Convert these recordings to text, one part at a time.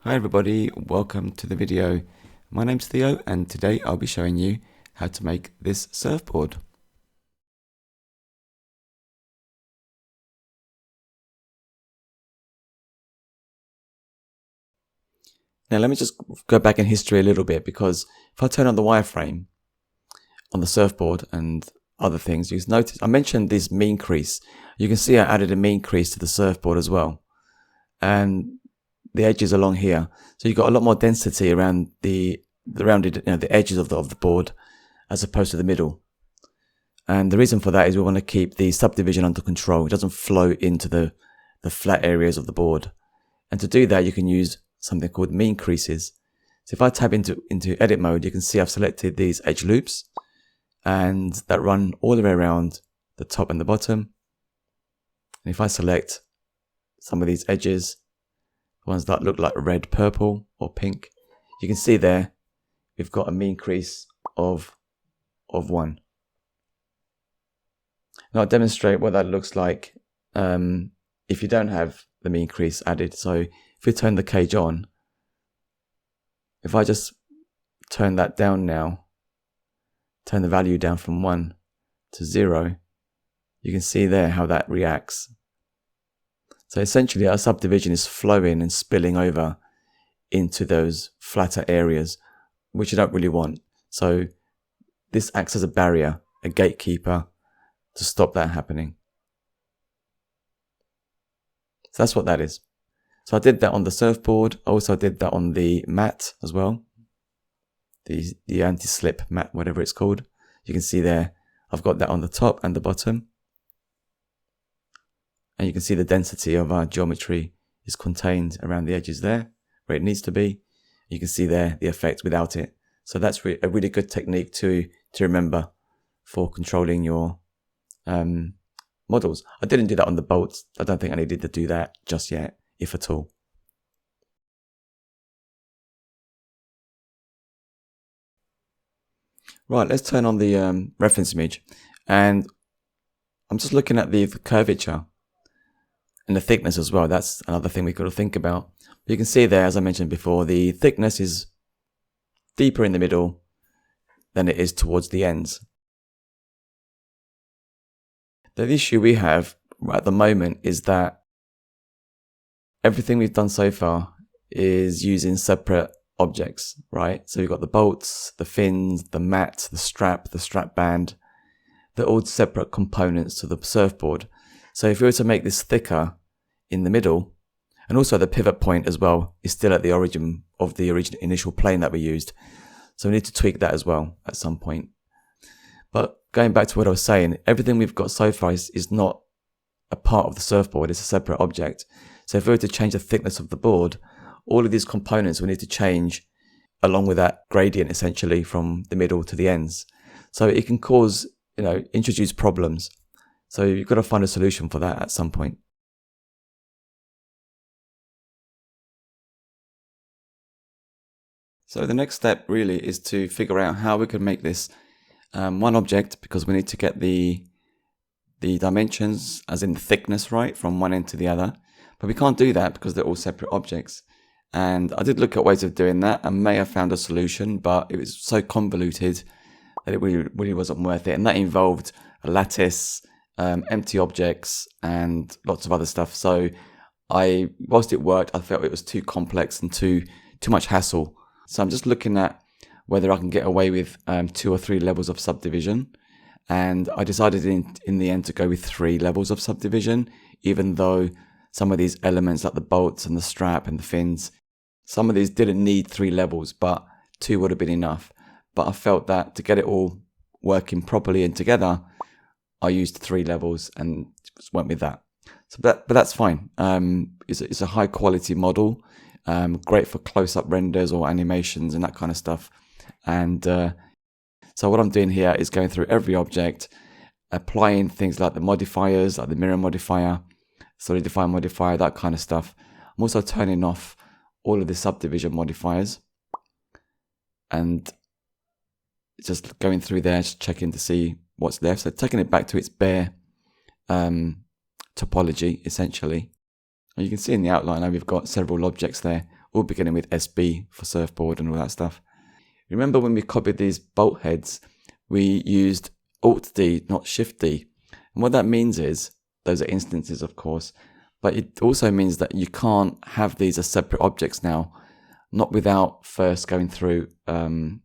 Hi everybody, welcome to the video. My name's Theo and today I'll be showing you how to make this surfboard. Now let me just go back in history a little bit, because if I turn on the wireframe on the surfboard and other things, you can notice I mentioned this mean crease. You can see I added a mean crease to the surfboard as well, and the edges along here, so you've got a lot more density around the rounded, the edges of the board as opposed to the middle. And the reason for that is we want to keep the subdivision under control. It doesn't flow into the flat areas of the board. And to do that, you can use something called mean creases. So if I tab into edit mode, you can see I've selected these edge loops, and that run all the way around the top and the bottom. And if I select some of these edges, ones that look like red, purple, or pink, you can see there we've got a mean crease of 1. Now I'll demonstrate what that looks like if you don't have the mean crease added. So if we turn the cage on, if I just turn that down now, turn the value down from 1 to 0, you can see there how that reacts. So essentially our subdivision is flowing and spilling over into those flatter areas, which you don't really want. So this acts as a barrier, a gatekeeper, to stop that happening. So that's what that is. So I did that on the surfboard. I also did that on the mat as well. The anti-slip mat, whatever it's called. You can see there, I've got that on the top and the bottom. And you can see the density of our geometry is contained around the edges there, where it needs to be. You can see there the effect without it. So that's a really good technique to remember for controlling your models. I didn't do that on the bolts. I don't think I needed to do that just yet, if at all. Right, let's turn on the reference image. And I'm just looking at the curvature and the thickness as well. That's another thing we've got to think about. But you can see there, as I mentioned before, the thickness is deeper in the middle than it is towards the ends. The issue we have at the moment is that everything we've done so far is using separate objects, right? So we've got the bolts, the fins, the mat, the strap band. They're all separate components to the surfboard. So if we were to make this thicker in the middle, and also the pivot point as well is still at the origin of the initial plane that we used. So we need to tweak that as well at some point. But going back to what I was saying, everything we've got so far is not a part of the surfboard, it's a separate object. So if we were to change the thickness of the board, all of these components will need to change along with that gradient essentially from the middle to the ends. So it can cause, introduce problems. So you've got to find a solution for that at some point. So the next step really is to figure out how we can make this one object, because we need to get the dimensions, as in the thickness, right, from one end to the other. But we can't do that because they're all separate objects. And I did look at ways of doing that and may have found a solution, but it was so convoluted that it really wasn't worth it. And that involved a lattice, empty objects, and lots of other stuff. So whilst it worked, I felt it was too complex and too much hassle. So I'm just looking at whether I can get away with 2 or 3 levels of subdivision. And I decided in the end to go with 3 levels of subdivision, even though some of these elements like the bolts and the strap and the fins, some of these didn't need 3 levels, but 2 would have been enough. But I felt that to get it all working properly and together, I used 3 levels and just went with that. So but that's fine. It's a high quality model, great for close-up renders or animations and that kind of stuff. And so what I'm doing here is going through every object, applying things like the modifiers, like the mirror modifier, solidify modifier, that kind of stuff. I'm also turning off all of the subdivision modifiers and just going through there, just checking to see what's left. So taking it back to its bare topology, essentially. And you can see in the outline now we've got several objects there, all beginning with SB for surfboard and all that stuff. Remember when we copied these bolt heads, we used Alt-D, not Shift-D. And what that means is, those are instances of course, but it also means that you can't have these as separate objects now, not without first going through and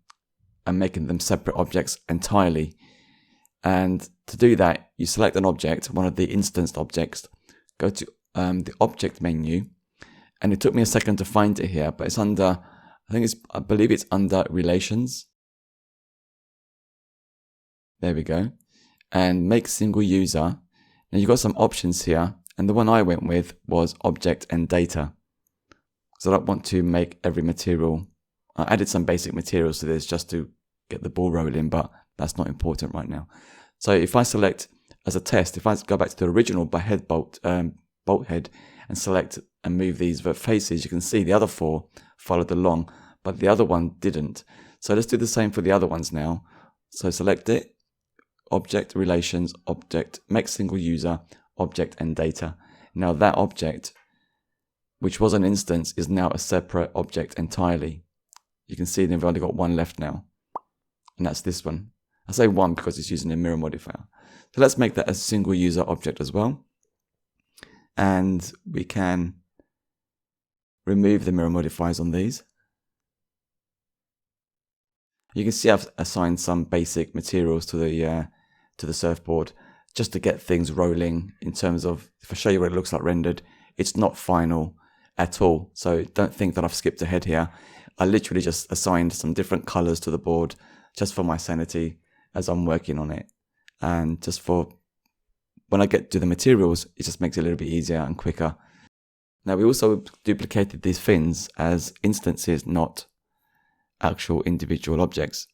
making them separate objects entirely. And to do that, you select an object, one of the instanced objects, go to the object menu, and it took me a second to find it here, but it's under, I believe it's under relations. There we go. And make single user. Now you've got some options here, and the one I went with was object and data. So I don't want to make every material. I added some basic materials to this just to get the ball rolling, but that's not important right now. So if I select as a test, if I go back to the original bolt head and select and move these faces, you can see the other four followed along, but the other one didn't. So let's do the same for the other ones now. So select it, object, relations, object, make single user, object and data. Now that object, which was an instance, is now a separate object entirely. You can see they've only got one left now, and that's this one. I say one because it's using a mirror modifier. So let's make that a single user object as well. And we can remove the mirror modifiers on these. You can see I've assigned some basic materials to the surfboard just to get things rolling in terms of, if I show you what it looks like rendered, it's not final at all. So don't think that I've skipped ahead here. I literally just assigned some different colors to the board just for my sanity as I'm working on it. And just for when I get to the materials, it just makes it a little bit easier and quicker. Now we also duplicated these fins as instances, not actual individual objects.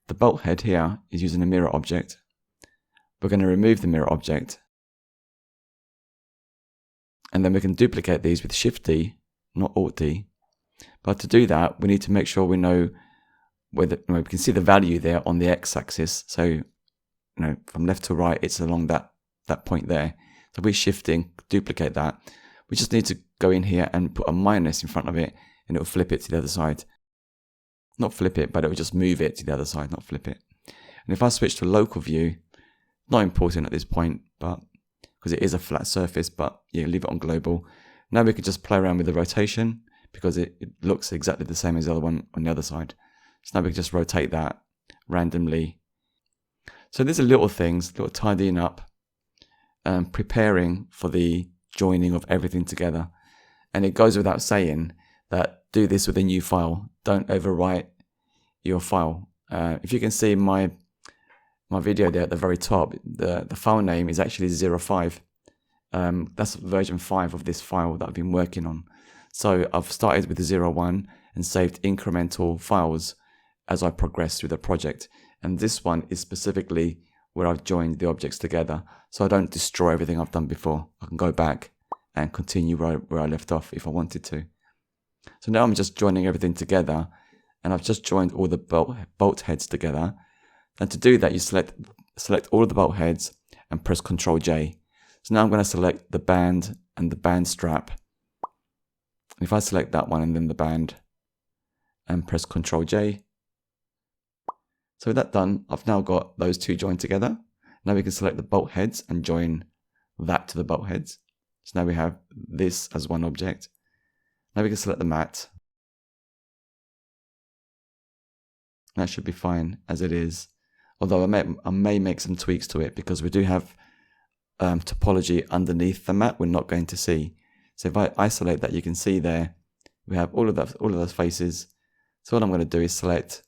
The bolt head here is using a mirror object. We're going to remove the mirror object. And then we can duplicate these with Shift-D, not Alt-D. But to do that, we need to make sure we know whether, we can see the value there on the x-axis. So, from left to right, it's along that point there. So if we shifting, duplicate that. We just need to go in here and put a minus in front of it, and it will flip it to the other side. Not flip it, but it will just move it to the other side, not flip it. And if I switch to local view, not important at this point, but because it is a flat surface, but yeah, leave it on global. Now we could just play around with the rotation because it looks exactly the same as the other one on the other side. So now we can just rotate that randomly. So these are little things, little tidying up, preparing for the joining of everything together. And it goes without saying that do this with a new file. Don't overwrite your file. If you can see my video there at the very top, the file name is actually 05. That's version 5 of this file that I've been working on. So I've started with 01 and saved incremental files as I progress through the project. And this one is specifically where I've joined the objects together, so I don't destroy everything I've done before. I can go back and continue where I left off if I wanted to. So now I'm just joining everything together, and I've just joined all the bolt heads together. And to do that, you select all of the bolt heads and press Ctrl J. So now I'm going to select the band and the band strap. And if I select that one and then the band and press Ctrl J. So with that done, I've now got those two joined together. Now we can select the bolt heads and join that to the bolt heads. So now we have this as one object. Now we can select the mat. That should be fine as it is. Although I may make some tweaks to it because we do have topology underneath the mat we're not going to see. So if I isolate that, you can see there we have all of those faces. So what I'm going to do is select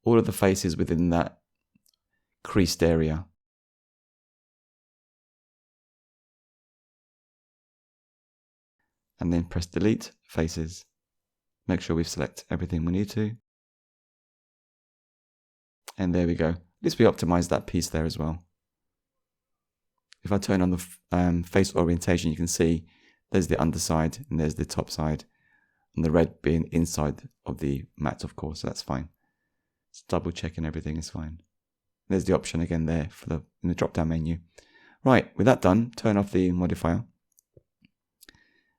all of the faces within that creased area. And then press delete faces. Make sure we select everything we need to. And there we go. At least we optimized that piece there as well. If I turn on the face orientation, you can see there's the underside and there's the top side, and the red being inside of the mat, of course, so that's fine. Just double checking everything is fine. There's the option again there for in the drop down menu. Right, with that done, turn off the modifier.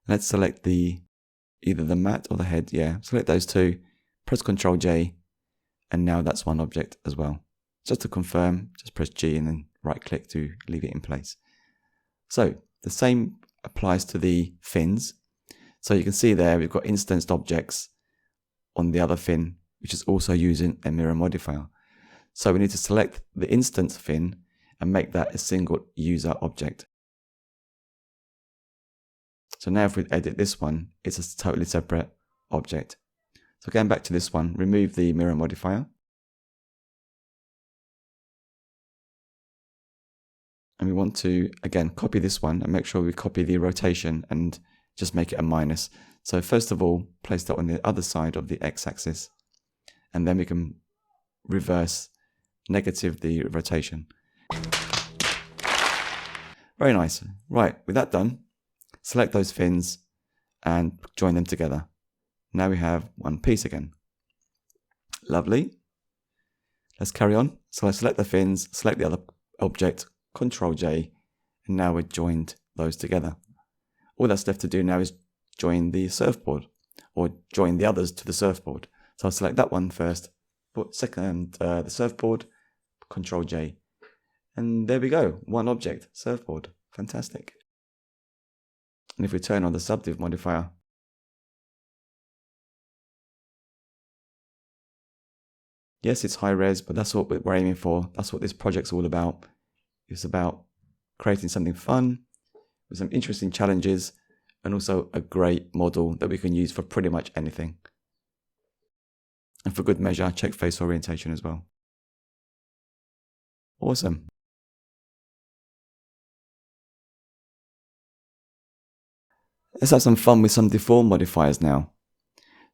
Let's select either the mat or the head. Yeah, select those two, press Ctrl J, and now that's one object as well. Just to confirm, just press G and then right click to leave it in place. So the same applies to the fins. So you can see there we've got instanced objects on the other fin, which is also using a mirror modifier. So we need to select the instance fin and make that a single user object. So now if we edit this one, it's a totally separate object. So going back to this one, remove the mirror modifier. And we want to, again, copy this one and make sure we copy the rotation and just make it a minus. So first of all, place that on the other side of the x-axis. And then we can reverse negative the rotation. Very nice. Right, with that done, select those fins and join them together. Now we have one piece again. Lovely. Let's carry on. So I select the fins, select the other object, Ctrl J, and now we've joined those together. All that's left to do now is join the surfboard, or join the others to the surfboard. So I'll select that one first, put second the surfboard, Ctrl J, and there we go, one object, surfboard. Fantastic. And if we turn on the subdiv modifier, yes, it's high res, but that's what we're aiming for. That's what this project's all about. It's about creating something fun with some interesting challenges and also a great model that we can use for pretty much anything. And for good measure, check face orientation as well. Awesome. Let's have some fun with some deform modifiers now.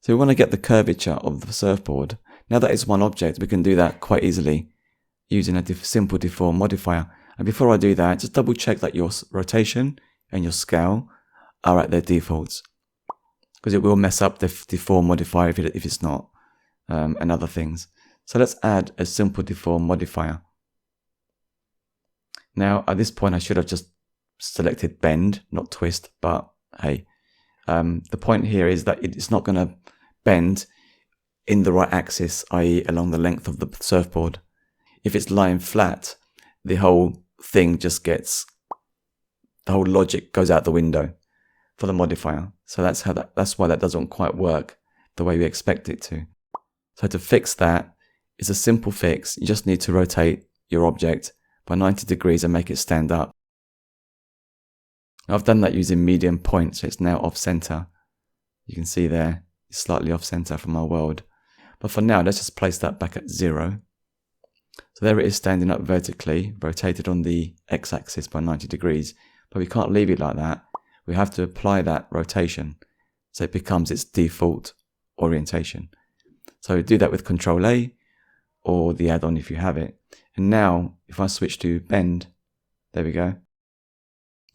So we want to get the curvature of the surfboard. Now that it's one object, we can do that quite easily using a simple deform modifier. And before I do that, just double check that your rotation and your scale are at their defaults, because it will mess up the deform modifier if it's not, and other things. So let's add a simple deform modifier. Now at this point I should have just selected bend, not twist, but hey, the point here is that it's not going to bend in the right axis, i.e. along the length of the surfboard. If it's lying flat, the whole thing just gets, the whole logic goes out the window for the modifier. So that's why that doesn't quite work the way we expect it to. So to fix that, it's a simple fix. You just need to rotate your object by 90 degrees and make it stand up. I've done that using medium point, so it's now off center. You can see there, it's slightly off center from our world. But for now, let's just place that back at 0. So there it is standing up vertically, rotated on the x-axis by 90 degrees. But we can't leave it like that. We have to apply that rotation so it becomes its default orientation. So do that with Ctrl A or the add-on if you have it. And now, if I switch to bend, there we go.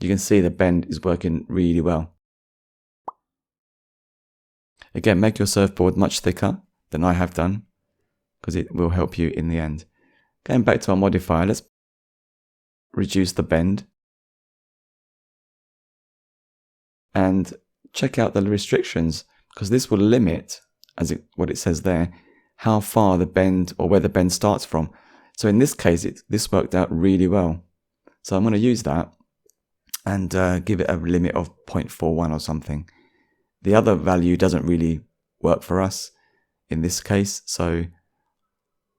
You can see the bend is working really well. Again, make your surfboard much thicker than I have done, because it will help you in the end. Going back to our modifier, let's reduce the bend. And check out the restrictions, because this will limit, what it says there, how far the bend or where the bend starts from. So in this case, this worked out really well. So I'm going to use that and give it a limit of 0.41 or something. The other value doesn't really work for us in this case.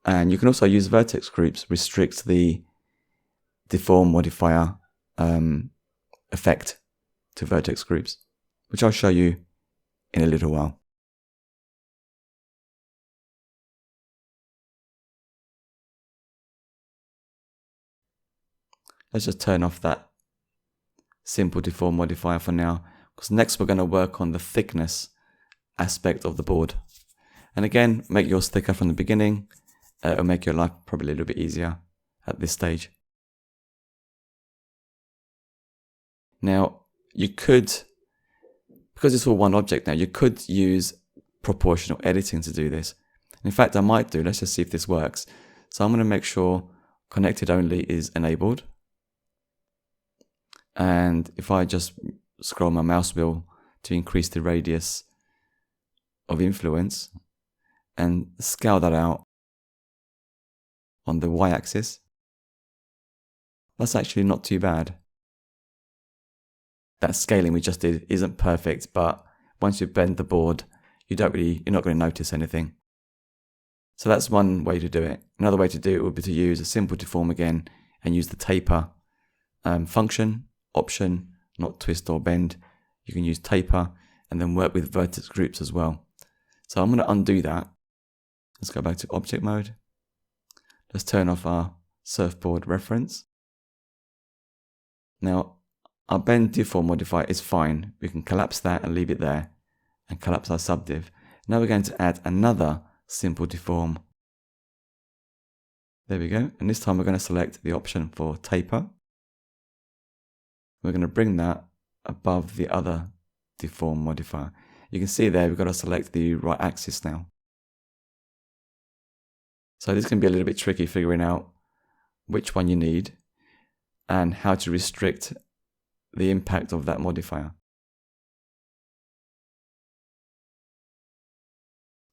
And you can also use Vertex Groups, restrict the deform modifier effect to Vertex Groups, which I'll show you in a little while. Let's just turn off that simple deform modifier for now, because next we're going to work on the thickness aspect of the board. And again, make yours thicker from the beginning. It'll make your life probably a little bit easier at this stage. Now, you could, because it's all one object now, you could use proportional editing to do this. In fact, I might do. Let's just see if this works. So I'm going to make sure connected only is enabled. And if I just scroll my mouse wheel to increase the radius of influence and scale that out on the y-axis, that's actually not too bad. That scaling we just did isn't perfect, but once you bend the board, you're not going to notice anything. So that's one way to do it. Another way to do it would be to use a Simple Deform again and use the taper function, option, not twist or bend. You can use taper and then work with Vertex Groups as well. So I'm going to undo that. Let's go back to object mode. Let's turn off our surfboard reference. Now, our bend deform modifier is fine. We can collapse that and leave it there and collapse our subdiv. Now we're going to add another Simple Deform. There we go. And this time we're going to select the option for taper. We're going to bring that above the other deform modifier. You can see there we've got to select the right axis now. So this can be a little bit tricky figuring out which one you need and how to restrict the impact of that modifier.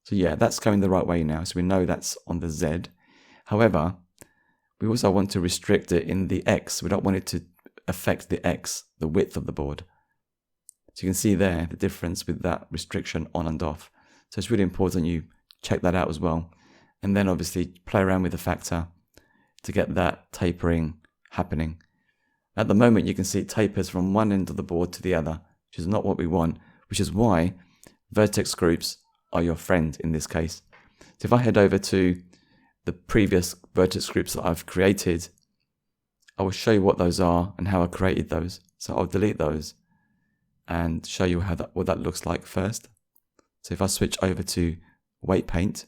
So yeah, that's going the right way now. So we know that's on the Z. However, we also want to restrict it in the X. We don't want it to affect the X, the width of the board. So you can see there the difference with that restriction on and off. So it's really important you check that out as well. And then obviously play around with the factor to get that tapering happening. At the moment you can see it tapers from one end of the board to the other, which is not what we want, which is why Vertex Groups are your friend in this case. So if I head over to the previous Vertex Groups that I've created, I will show you what those are and how I created those. So I'll delete those and show you how what that looks like first. So if I switch over to weight paint,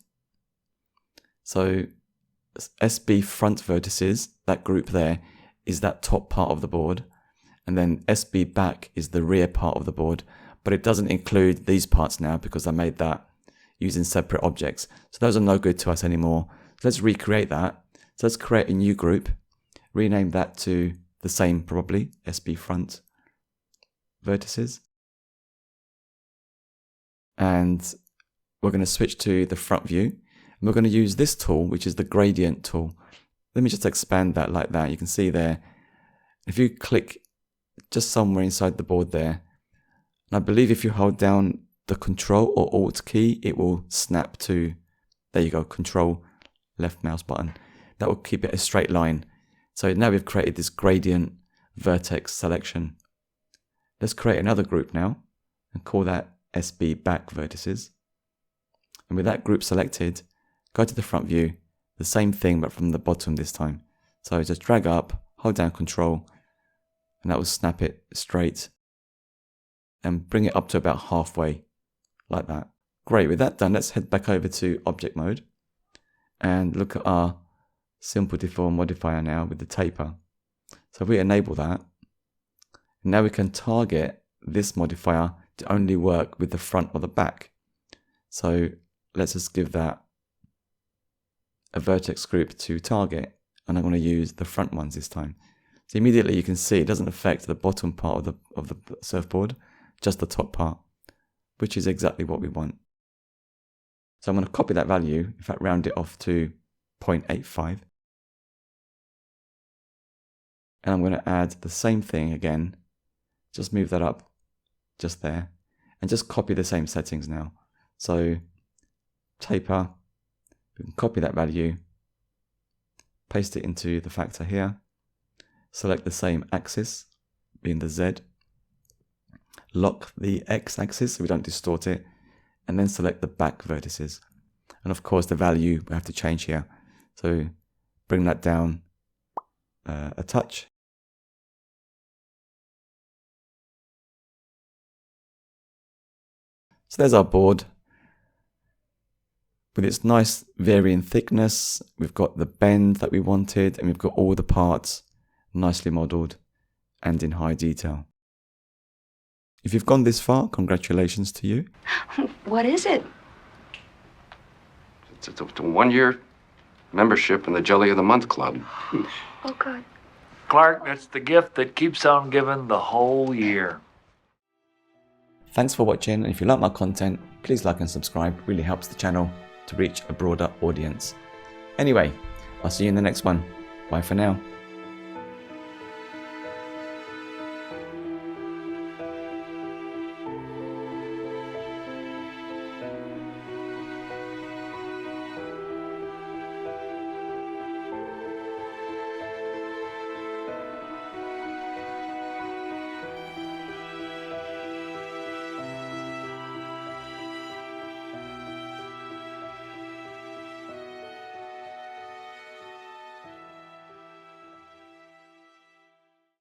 so SB front vertices, that group there is that top part of the board, and then SB back is the rear part of the board, but it doesn't include these parts now because I made that using separate objects. So those are no good to us anymore. So let's recreate that. So let's create a new group, rename that to the same probably, SB front vertices. And we're going to switch to the front view. And we're going to use this tool, which is the gradient tool. Let me just expand that like that. You can see there, if you click just somewhere inside the board there, and I believe if you hold down the Control or Alt key, it will snap to, there you go, Control left mouse button. That will keep it a straight line. So now we've created this gradient vertex selection. Let's create another group now and call that SB back vertices. And with that group selected, go to the front view, the same thing but from the bottom this time. So just drag up, hold down Control, and that will snap it straight and bring it up to about halfway, like that. Great, with that done, let's head back over to object mode and look at our Simple Deform modifier now with the taper. So if we enable that, now we can target this modifier to only work with the front or the back. So let's just give that a vertex group to target, and I'm going to use the front ones this time. So immediately you can see it doesn't affect the bottom part of the surfboard, just the top part, which is exactly what we want. So I'm going to copy that value, in fact round it off to 0.85. And I'm going to add the same thing again, just move that up just there, and just copy the same settings now. So taper, we can copy that value, paste it into the factor here, select the same axis, being the Z, lock the X axis so we don't distort it, and then select the back vertices. And of course the value we have to change here. So bring that down a touch. So there's our board. With its nice varying thickness, we've got the bend that we wanted, and we've got all the parts nicely modeled and in high detail. If you've gone this far, congratulations to you. What is it? It's a 1-year membership in the Jelly of the Month Club. Oh, God. Clark, that's the gift that keeps on giving the whole year. Thanks for watching, and if you like my content, please like and subscribe. It really helps the channel to reach a broader audience. Anyway, I'll see you in the next one. Bye for now.